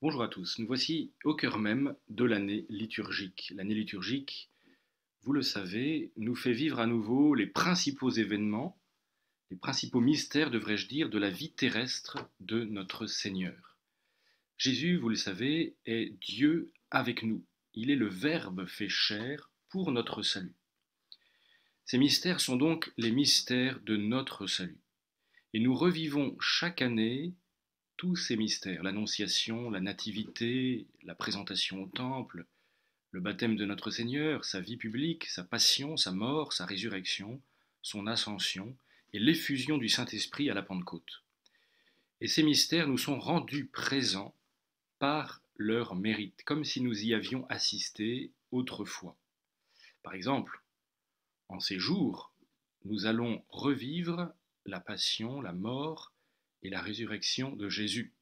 Bonjour à tous, nous voici au cœur même de l'année liturgique. L'année liturgique, vous le savez, nous fait vivre à nouveau les principaux événements, les principaux mystères, devrais-je dire, de la vie terrestre de notre Seigneur. Jésus, vous le savez, est Dieu avec nous. Il est le Verbe fait chair pour notre salut. Ces mystères sont donc les mystères de notre salut. Et nous revivons chaque année tous ces mystères, l'Annonciation, la Nativité, la présentation au Temple, le baptême de notre Seigneur, sa vie publique, sa passion, sa mort, sa résurrection, son ascension et l'effusion du Saint-Esprit à la Pentecôte. Et ces mystères nous sont rendus présents par leur mérite, comme si nous y avions assisté autrefois. Par exemple, en ces jours, nous allons revivre la passion, la mort et la résurrection de Jésus.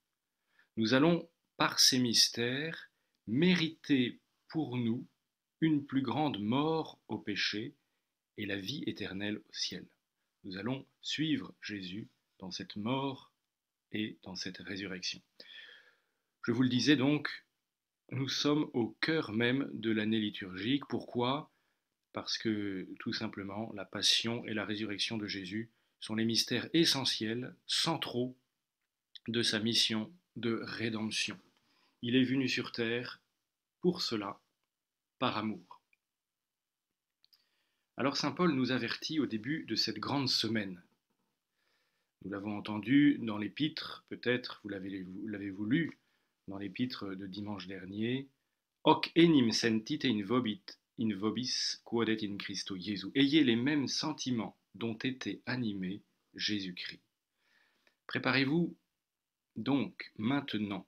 Nous allons, par ces mystères, mériter pour nous une plus grande mort au péché et la vie éternelle au ciel. Nous allons suivre Jésus dans cette mort et dans cette résurrection. Je vous le disais donc, nous sommes au cœur même de l'année liturgique. Pourquoi ? Parce que tout simplement, la passion et la résurrection de Jésus sont les mystères essentiels, centraux de sa mission de rédemption. Il est venu sur terre pour cela, par amour. Alors saint Paul nous avertit au début de cette grande semaine. Nous l'avons entendu dans l'épître, peut-être vous l'avez-vous lu, dans l'épître de dimanche dernier. Hoc enim sentite in vobis quodet in Christo Jesu. Ayez les mêmes sentiments dont était animé Jésus-Christ. Préparez-vous donc maintenant,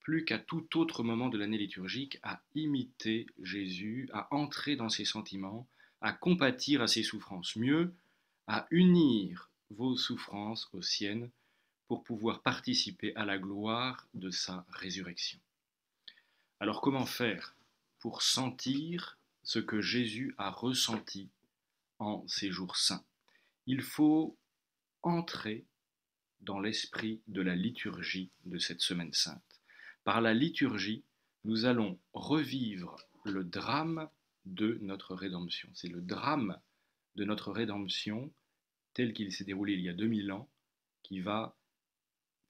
plus qu'à tout autre moment de l'année liturgique, à imiter Jésus, à entrer dans ses sentiments, à compatir à ses souffrances, mieux, à unir vos souffrances aux siennes pour pouvoir participer à la gloire de sa résurrection. Alors comment faire pour sentir ce que Jésus a ressenti en ces jours saints? Il faut entrer dans l'esprit de la liturgie de cette semaine sainte. Par la liturgie, nous allons revivre le drame de notre rédemption. C'est le drame de notre rédemption tel qu'il s'est déroulé il y a 2000 ans qui va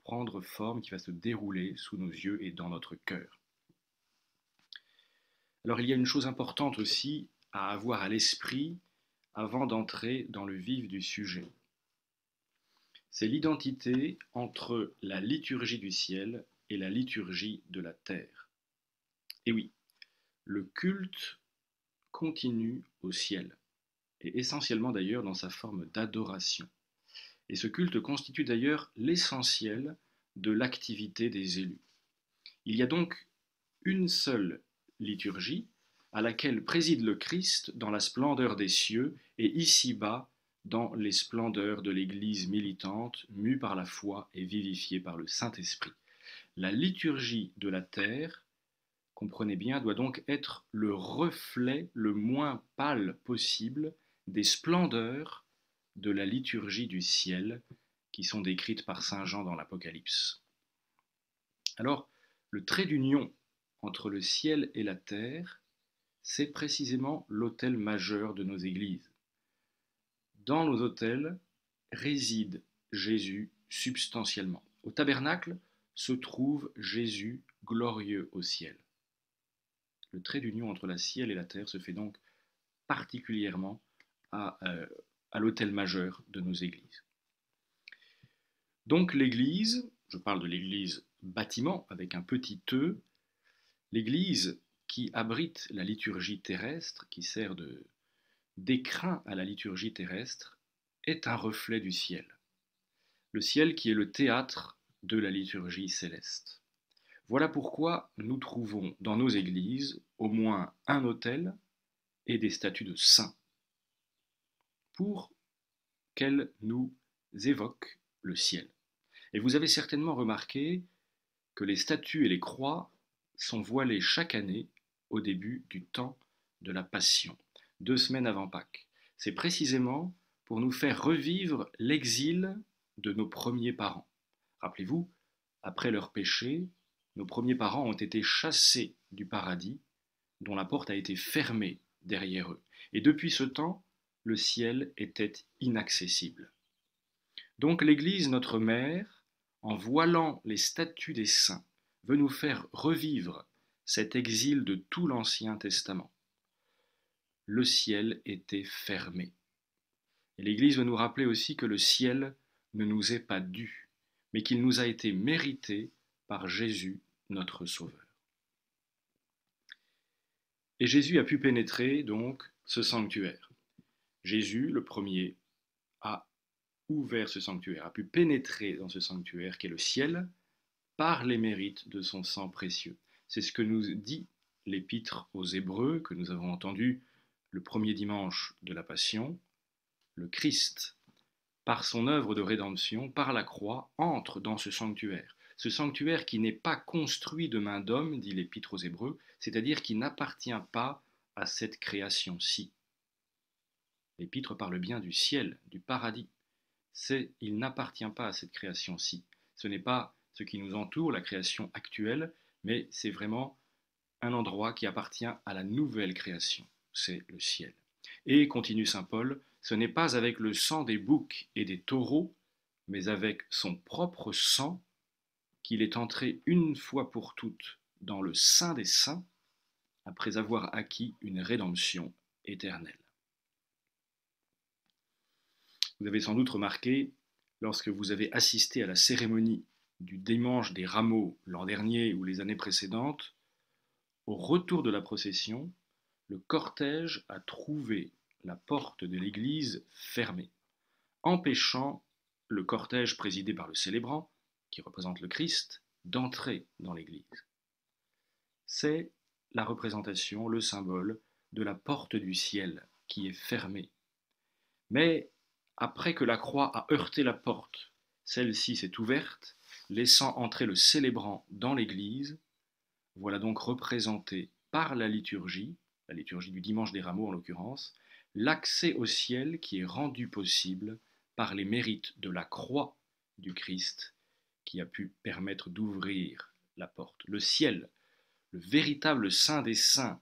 prendre forme, qui va se dérouler sous nos yeux et dans notre cœur. Alors il y a une chose importante aussi à avoir à l'esprit avant d'entrer dans le vif du sujet. C'est l'identité entre la liturgie du ciel et la liturgie de la terre. Et oui, le culte continue au ciel, et essentiellement d'ailleurs dans sa forme d'adoration. Et ce culte constitue d'ailleurs l'essentiel de l'activité des élus. Il y a donc une seule liturgie à laquelle préside le Christ dans la splendeur des cieux et ici-bas dans les splendeurs de l'Église militante, mue par la foi et vivifiée par le Saint-Esprit. La liturgie de la terre, comprenez bien, doit donc être le reflet le moins pâle possible des splendeurs de la liturgie du ciel qui sont décrites par saint Jean dans l'Apocalypse. Alors, le trait d'union entre le ciel et la terre, c'est précisément l'autel majeur de nos églises. Dans nos autels réside Jésus substantiellement. Au tabernacle se trouve Jésus glorieux au ciel. Le trait d'union entre le ciel et la terre se fait donc particulièrement à l'autel majeur de nos églises. Donc l'église, je parle de l'église bâtiment avec un petit e, l'église qui abrite la liturgie terrestre, qui sert d'écrin à la liturgie terrestre, est un reflet du ciel. Le ciel qui est le théâtre de la liturgie céleste. Voilà pourquoi nous trouvons dans nos églises au moins un autel et des statues de saints, pour qu'elles nous évoquent le ciel. Et vous avez certainement remarqué que les statues et les croix sont voilées chaque année au début du temps de la Passion, 2 semaines avant Pâques. C'est précisément pour nous faire revivre l'exil de nos premiers parents. Rappelez-vous, après leur péché, Nos premiers parents ont été chassés du paradis, dont la porte a été fermée derrière eux. Et depuis ce temps, le ciel était inaccessible. Donc l'Église, notre mère, en voilant les statuts des saints, veut nous faire revivre cet exil de tout l'Ancien Testament. Le ciel était fermé. Et l'Église veut nous rappeler aussi que le ciel ne nous est pas dû, mais qu'il nous a été mérité par Jésus, notre Sauveur. Et Jésus a pu pénétrer donc ce sanctuaire. Jésus, le premier, a ouvert ce sanctuaire, a pu pénétrer dans ce sanctuaire qui est le ciel par les mérites de son sang précieux. C'est ce que nous dit l'épître aux Hébreux que nous avons entendu le premier dimanche de la Passion. Le Christ, par son œuvre de rédemption, par la croix, entre dans ce sanctuaire qui n'est pas construit de main d'homme, dit l'Épître aux Hébreux, c'est-à-dire qui n'appartient pas à cette création-ci. L'Épître parle bien du ciel, du paradis. Il n'appartient pas à cette création-ci. Ce n'est pas ce qui nous entoure, la création actuelle, mais c'est vraiment un endroit qui appartient à la nouvelle création, c'est le ciel. Et, continue saint Paul, ce n'est pas avec le sang des boucs et des taureaux, mais avec son propre sang qu'il est entré une fois pour toutes dans le Saint des Saints, après avoir acquis une rédemption éternelle. Vous avez sans doute remarqué, lorsque vous avez assisté à la cérémonie du dimanche des rameaux l'an dernier ou les années précédentes, au retour de la procession, le cortège a trouvé la porte de l'église fermée, empêchant le cortège présidé par le célébrant, qui représente le Christ, d'entrer dans l'église. C'est la représentation, le symbole de la porte du ciel qui est fermée. Mais après que la croix a heurté la porte, celle-ci s'est ouverte, laissant entrer le célébrant dans l'église. Voilà donc représenté par la liturgie du dimanche des rameaux en l'occurrence, l'accès au ciel qui est rendu possible par les mérites de la croix du Christ qui a pu permettre d'ouvrir la porte. Le ciel, le véritable Saint des Saints,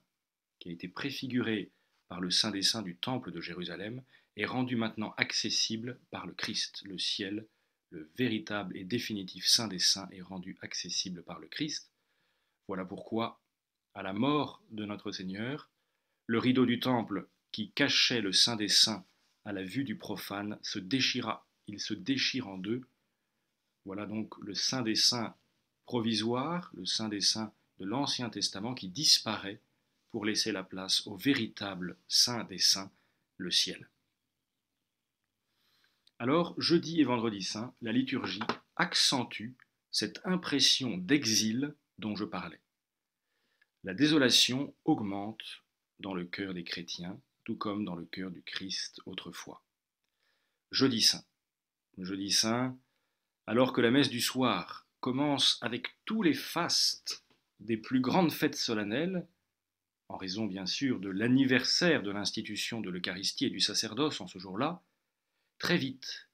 qui a été préfiguré par le Saint des Saints du Temple de Jérusalem, est rendu maintenant accessible par le Christ. Le ciel, le véritable et définitif Saint des Saints, est rendu accessible par le Christ. Voilà pourquoi, à la mort de notre Seigneur, le rideau du temple qui cachait le Saint des Saints à la vue du profane se déchira. Il se déchire en deux. Voilà donc le Saint des Saints provisoire, le Saint des Saints de l'Ancien Testament qui disparaît pour laisser la place au véritable Saint des Saints, le ciel. Alors, jeudi et vendredi saint, la liturgie accentue cette impression d'exil dont je parlais. La désolation augmente dans le cœur des chrétiens, tout comme dans le cœur du Christ autrefois. Jeudi saint, alors que la messe du soir commence avec tous les fastes des plus grandes fêtes solennelles, en raison bien sûr de l'anniversaire de l'institution de l'Eucharistie et du sacerdoce en ce jour-là, très vite,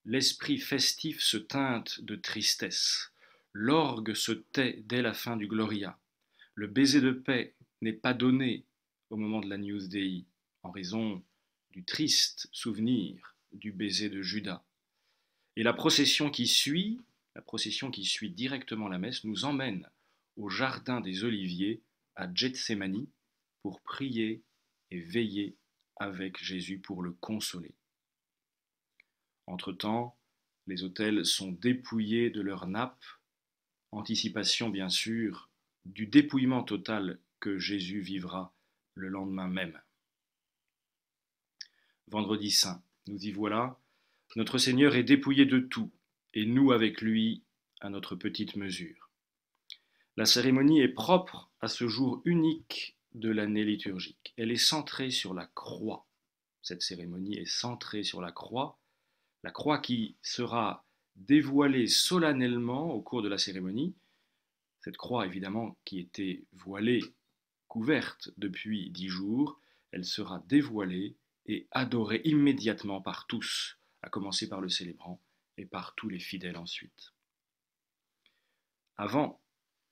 l'esprit festif se teinte de tristesse, l'orgue se tait dès la fin du Gloria, le baiser de paix n'est pas donné au moment de l'Agnus Dei, en raison du triste souvenir du baiser de Judas. Et la procession qui suit directement la messe, nous emmène au jardin des Oliviers, à Gethsémani, pour prier et veiller avec Jésus pour le consoler. Entre-temps, les autels sont dépouillés de leurs nappes, anticipation bien sûr du dépouillement total que Jésus vivra le lendemain même. Vendredi saint, nous y voilà, notre Seigneur est dépouillé de tout, et nous avec lui à notre petite mesure. La cérémonie est propre à ce jour unique de l'année liturgique. Elle est centrée sur la croix. Cette cérémonie est centrée sur la croix qui sera dévoilée solennellement au cours de la cérémonie. Cette croix, évidemment, qui était voilée, couverte depuis 10 jours, elle sera dévoilée et adorée immédiatement par tous, à commencer par le célébrant et par tous les fidèles ensuite. Avant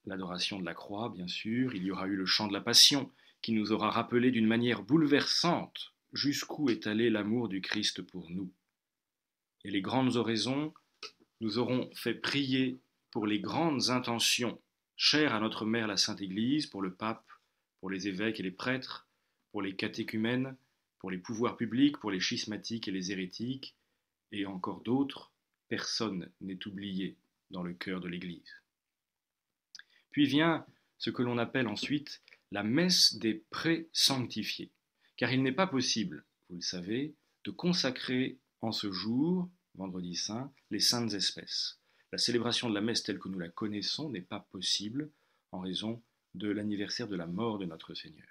l'adoration de la croix, bien sûr, il y aura eu le chant de la Passion, qui nous aura rappelé d'une manière bouleversante jusqu'où est allé l'amour du Christ pour nous. Et les grandes oraisons nous auront fait prier pour les grandes intentions chères à notre mère la Sainte Église, pour le pape, pour les évêques et les prêtres, pour les catéchumènes, pour les pouvoirs publics, pour les schismatiques et les hérétiques, et encore d'autres. Personne n'est oublié dans le cœur de l'Église. Puis vient ce que l'on appelle ensuite la messe des pré-sanctifiés, car il n'est pas possible, vous le savez, de consacrer en ce jour, vendredi saint, les saintes espèces. La célébration de la messe telle que nous la connaissons n'est pas possible en raison de l'anniversaire de la mort de notre Seigneur.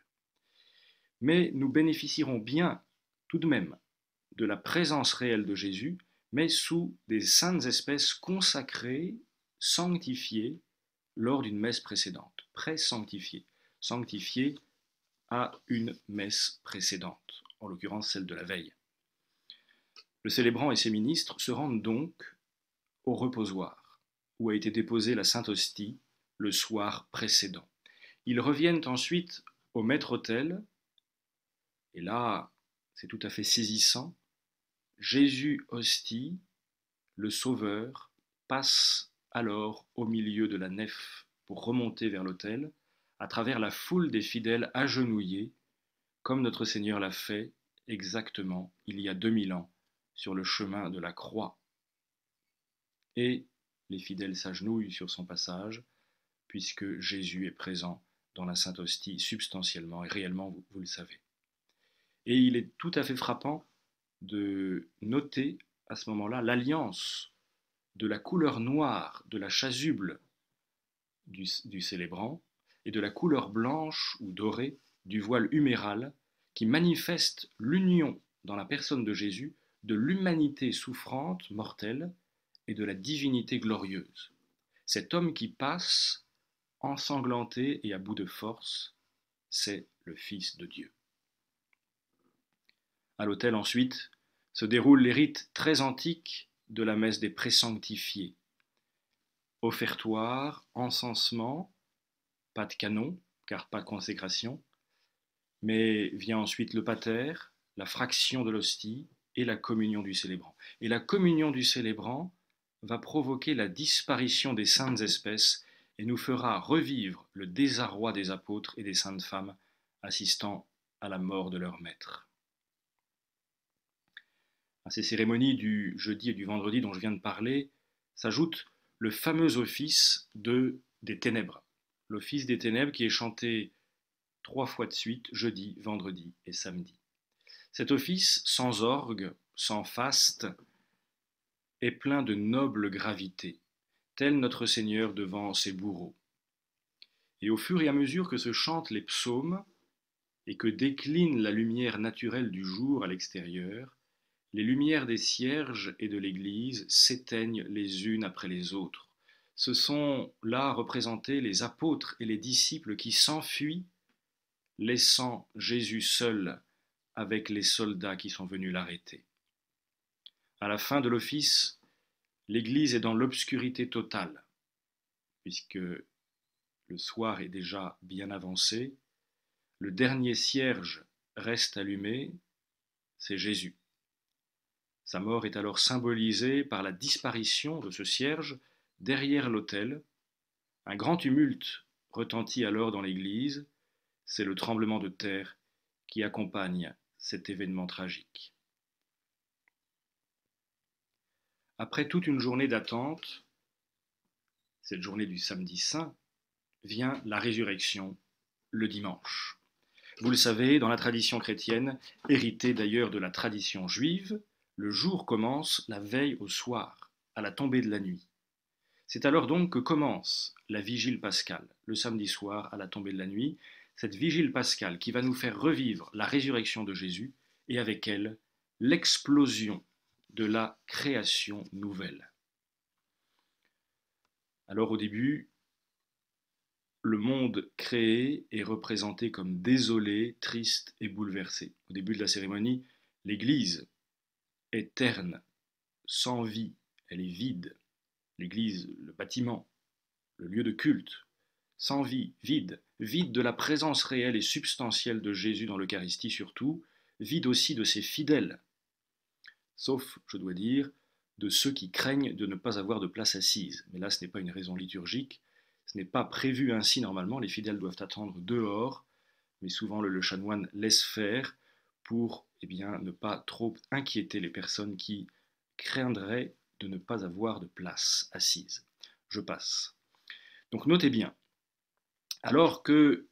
Mais nous bénéficierons bien, tout de même, de la présence réelle de Jésus, mais sous des saintes espèces consacrées, sanctifiées, lors d'une messe précédente. Pré-sanctifiées. Sanctifiées à une messe précédente, en l'occurrence celle de la veille. Le célébrant et ses ministres se rendent donc au reposoir, où a été déposée la Sainte Hostie le soir précédent. Ils reviennent ensuite au maître-autel, et là, c'est tout à fait saisissant. Jésus Hostie, le Sauveur, passe alors au milieu de la nef pour remonter vers l'autel, à travers la foule des fidèles agenouillés, comme notre Seigneur l'a fait exactement il y a 2000 ans sur le chemin de la croix. Et les fidèles s'agenouillent sur son passage, puisque Jésus est présent dans la Sainte Hostie substantiellement et réellement, vous le savez. Et il est tout à fait frappant de noter à ce moment-là l'alliance de la couleur noire de la chasuble du célébrant et de la couleur blanche ou dorée du voile huméral qui manifeste l'union dans la personne de Jésus de l'humanité souffrante, mortelle, et de la divinité glorieuse. Cet homme qui passe, ensanglanté et à bout de force, c'est le Fils de Dieu. À l'autel ensuite se déroulent les rites très antiques de la messe des présanctifiés. Offertoire, encensement, pas de canon, car pas de consécration, mais vient ensuite le pater, la fraction de l'hostie et la communion du célébrant. Et la communion du célébrant va provoquer la disparition des saintes espèces et nous fera revivre le désarroi des apôtres et des saintes femmes assistant à la mort de leur maître. À ces cérémonies du jeudi et du vendredi dont je viens de parler s'ajoute le fameux office des ténèbres. L'office des ténèbres qui est chanté 3 fois de suite, jeudi, vendredi et samedi. Cet office, sans orgue, sans faste, est plein de noble gravité, tel notre Seigneur devant ses bourreaux. Et au fur et à mesure que se chantent les psaumes et que décline la lumière naturelle du jour à l'extérieur, les lumières des cierges et de l'Église s'éteignent les unes après les autres. Ce sont là représentés les apôtres et les disciples qui s'enfuient, laissant Jésus seul avec les soldats qui sont venus l'arrêter. À la fin de l'office, l'Église est dans l'obscurité totale, puisque le soir est déjà bien avancé. Le dernier cierge reste allumé, c'est Jésus. Sa mort est alors symbolisée par la disparition de ce cierge derrière l'autel. Un grand tumulte retentit alors dans l'église. C'est le tremblement de terre qui accompagne cet événement tragique. Après toute une journée d'attente, cette journée du samedi saint, vient la résurrection le dimanche. Vous le savez, dans la tradition chrétienne, héritée d'ailleurs de la tradition juive, le jour commence la veille au soir, à la tombée de la nuit. C'est alors donc que commence la vigile pascale, le samedi soir à la tombée de la nuit, cette vigile pascale qui va nous faire revivre la résurrection de Jésus et avec elle l'explosion de la création nouvelle. Alors au début, le monde créé est représenté comme désolé, triste et bouleversé. Au début de la cérémonie, l'Église est terne, sans vie, elle est vide. L'Église, le bâtiment, le lieu de culte, sans vie, vide, vide de la présence réelle et substantielle de Jésus dans l'Eucharistie surtout, vide aussi de ses fidèles, sauf, je dois dire, de ceux qui craignent de ne pas avoir de place assise. Mais là, ce n'est pas une raison liturgique, ce n'est pas prévu ainsi normalement, les fidèles doivent attendre dehors, mais souvent le chanoine laisse faire pour ne pas trop inquiéter les personnes qui craindraient de ne pas avoir de place assise. Je passe. Donc notez bien, alors que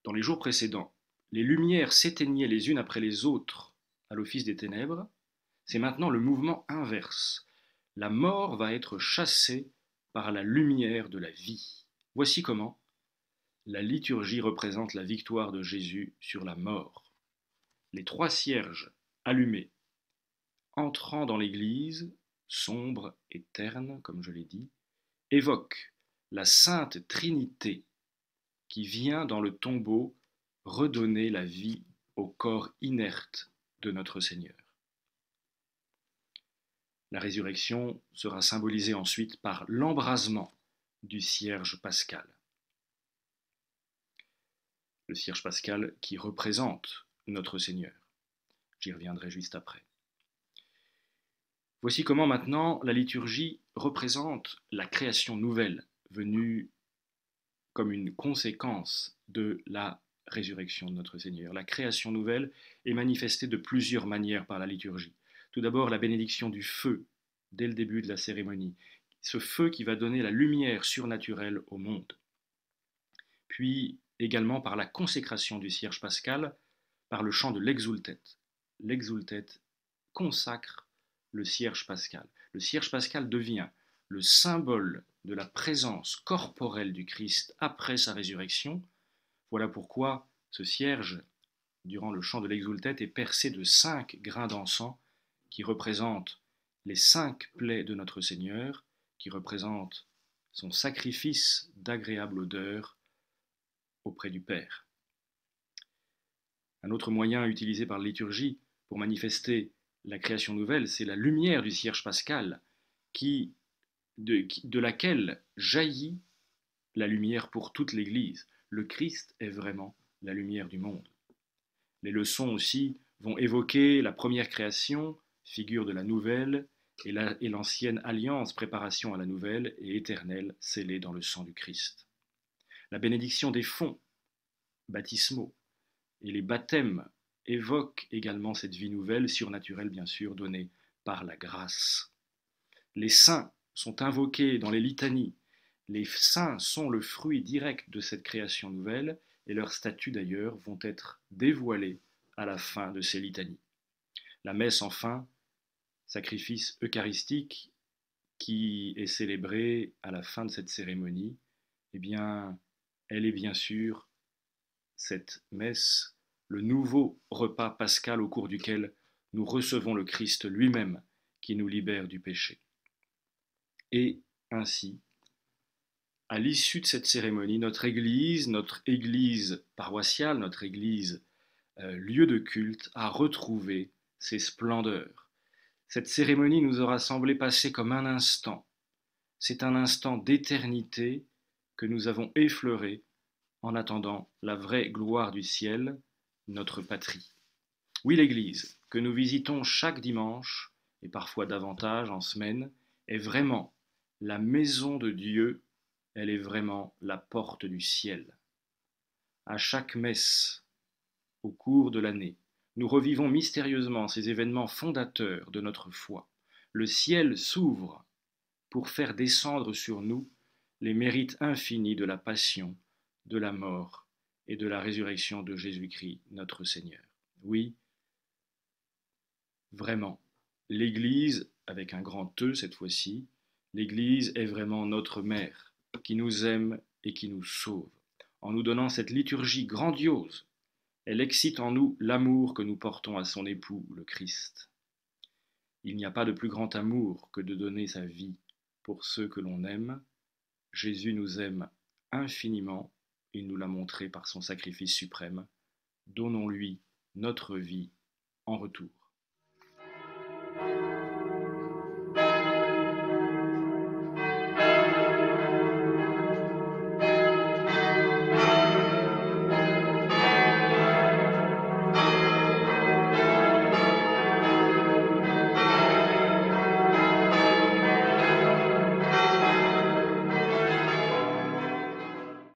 dans les jours précédents, les lumières s'éteignaient les unes après les autres à l'office des ténèbres, c'est maintenant le mouvement inverse. La mort va être chassée par la lumière de la vie. Voici comment la liturgie représente la victoire de Jésus sur la mort. Les 3 cierges allumés, entrant dans l'église, sombre et terne, comme je l'ai dit, évoquent la Sainte Trinité qui vient dans le tombeau redonner la vie au corps inerte de notre Seigneur. La résurrection sera symbolisée ensuite par l'embrasement du cierge pascal. Le cierge pascal qui représente notre Seigneur. J'y reviendrai juste après. Voici comment maintenant la liturgie représente la création nouvelle venue comme une conséquence de la résurrection de notre Seigneur. La création nouvelle est manifestée de plusieurs manières par la liturgie. Tout d'abord, la bénédiction du feu dès le début de la cérémonie. Ce feu qui va donner la lumière surnaturelle au monde. Puis également par la consécration du cierge pascal, par le chant de l'exultet. L'exultet consacre le cierge pascal. Le cierge pascal devient le symbole de la présence corporelle du Christ après sa résurrection. Voilà pourquoi ce cierge, durant le chant de l'exultet, est percé de 5 grains d'encens qui représentent les 5 plaies de notre Seigneur, qui représentent son sacrifice d'agréable odeur auprès du Père. Un autre moyen utilisé par la liturgie pour manifester la création nouvelle, c'est la lumière du cierge pascal, de laquelle jaillit la lumière pour toute l'Église. Le Christ est vraiment la lumière du monde. Les leçons aussi vont évoquer la première création, figure de la nouvelle, et l'ancienne alliance, préparation à la nouvelle et éternelle, scellée dans le sang du Christ. La bénédiction des fonds baptismaux et les baptêmes évoquent également cette vie nouvelle, surnaturelle bien sûr, donnée par la grâce. Les saints sont invoqués dans les litanies. Les saints sont le fruit direct de cette création nouvelle et leurs statuts d'ailleurs vont être dévoilés à la fin de ces litanies. La messe enfin, sacrifice eucharistique qui est célébrée à la fin de cette cérémonie, elle est bien sûr cette messe, le nouveau repas pascal au cours duquel nous recevons le Christ lui-même qui nous libère du péché. Et ainsi, à l'issue de cette cérémonie, notre église paroissiale, notre église lieu de culte, a retrouvé ses splendeurs. Cette cérémonie nous aura semblé passer comme un instant. C'est un instant d'éternité que nous avons effleuré en attendant la vraie gloire du ciel, notre patrie. Oui, l'Église, que nous visitons chaque dimanche, et parfois davantage en semaine, est vraiment la maison de Dieu, elle est vraiment la porte du ciel. À chaque messe, au cours de l'année, nous revivons mystérieusement ces événements fondateurs de notre foi. Le ciel s'ouvre pour faire descendre sur nous les mérites infinis de la passion, de la mort et de la résurrection de Jésus-Christ, notre Seigneur. Oui, vraiment, l'Église, avec un grand E cette fois-ci, l'Église est vraiment notre mère, qui nous aime et qui nous sauve. En nous donnant cette liturgie grandiose, elle excite en nous l'amour que nous portons à son époux, le Christ. Il n'y a pas de plus grand amour que de donner sa vie pour ceux que l'on aime. Jésus nous aime infiniment, il nous l'a montré par son sacrifice suprême. Donnons-lui notre vie en retour.